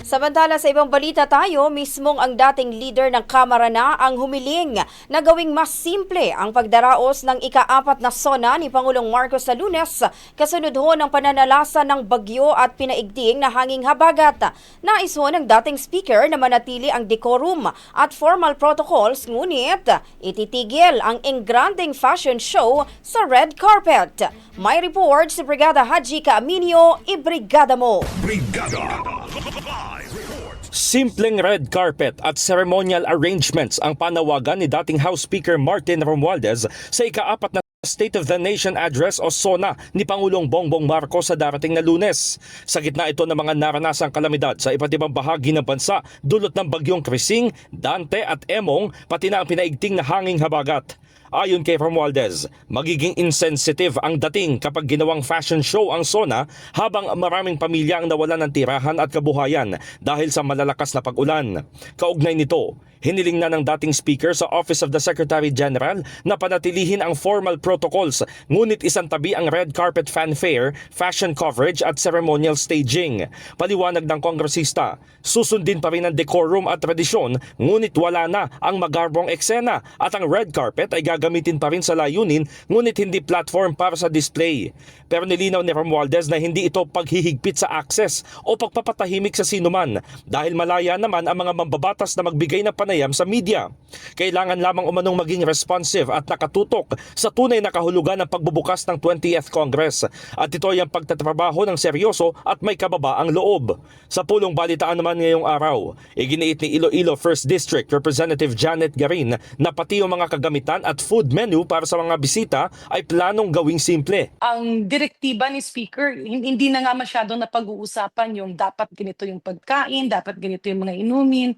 Samantala sa ibang balita tayo, mismong ang dating leader ng Kamara na ang humiling na gawing mas simple ang pagdaraos ng ika-4 na SONA ni Pangulong Marcos sa Lunes kasunod ho ng pananalasa ng bagyo at pinaigting na hanging habagat. Nais ho ng dating speaker na manatili ang decorum at formal protocols ngunit ititigil ang engranding fashion show sa red carpet. May report si Brigada Haji Caaminio, ibrigada mo! Brigada! Simpleng red carpet at ceremonial arrangements ang panawagan ni dating House Speaker Martin Romualdez sa ika-4 na State of the Nation Address o SONA ni Pangulong Bongbong Marcos sa darating na Lunes. Sa gitna ito ng mga naranasang kalamidad sa iba't ibang bahagi ng bansa dulot ng bagyong Krising, Dante at Emong pati na ang pinaigting na hanging habagat. Ayon kay Romualdez, magiging insensitive ang dating kapag ginawang fashion show ang SONA habang maraming pamilya ang nawalan ng tirahan at kabuhayan dahil sa malalakas na pag-ulan. Kaugnay nito, hiniling na ng dating speaker sa Office of the Secretary General na panatilihin ang formal protocols ngunit isantabi ang red carpet fanfare, fashion coverage at ceremonial staging. Paliwanag ng kongresista, susundin pa rin ang decorum at tradisyon ngunit wala na ang magarbong eksena at ang red carpet ay gagamitin pa rin sa layunin ngunit hindi platform para sa display. Pero nilinaw ni Romualdez na hindi ito paghihigpit sa access o pagpapatahimik sa sinuman dahil malaya naman ang mga mambabatas na magbigay ng panayam sa media. Kailangan lamang umanong maging responsive at nakatutok sa tunay na kahulugan ng pagbubukas ng 20th Congress at ito ay ang pagtatrabaho ng seryoso at may kababaang loob. Sa pulong balitaan naman ngayong araw, iginiit ni Iloilo 1st District Representative Janet Garin na pati yung mga kagamitan at food menu para sa mga bisita ay planong gawing simple. Ang direktiba ni Speaker, hindi na nga masyadong napag-uusapan yung dapat ganito yung pagkain, dapat ganito yung mga inumin.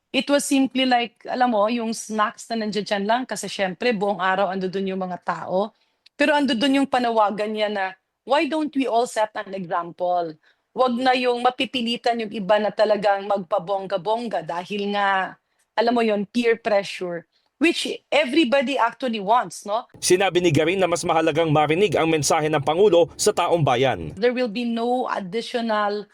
It was simply like, alam mo, yung snacks na nandiyan dyan lang kasi syempre buong araw ando doon yung mga tao. Pero ando doon yung panawagan niya na why don't we all set an example? Wag na yung mapipilitan yung iba na talagang magpabongga-bongga dahil nga, alam mo yon peer pressure. Which everybody actually wants, no? Sinabi ni Garin na mas mahalagang marinig ang mensahe ng Pangulo sa taong bayan. There will be no additional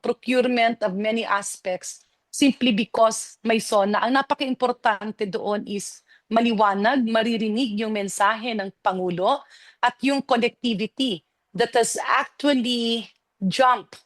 procurement of many aspects simply because may SONA. Ang napaka-importante doon is maliwanag, maririnig yung mensahe ng Pangulo at yung connectivity that has actually jumped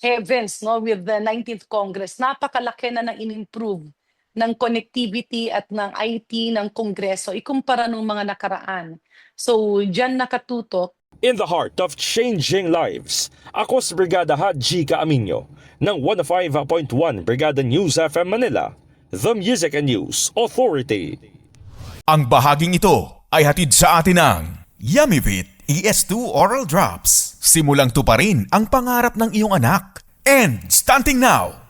heavens, no, with the 19th Congress. Napakalaki na nang in-improve ng connectivity at ng IT ng Kongreso ikumpara nung mga nakaraan. So, dyan nakatutok. In the heart of changing lives, ako si Brigada Haji Caaminio ng 105.1 Brigada News FM Manila, The Music and News Authority. Ang bahaging ito ay hatid sa atin ng Yummyvit ES2 Oral Drops. Simulang tuparin ang pangarap ng iyong anak. And stunting now!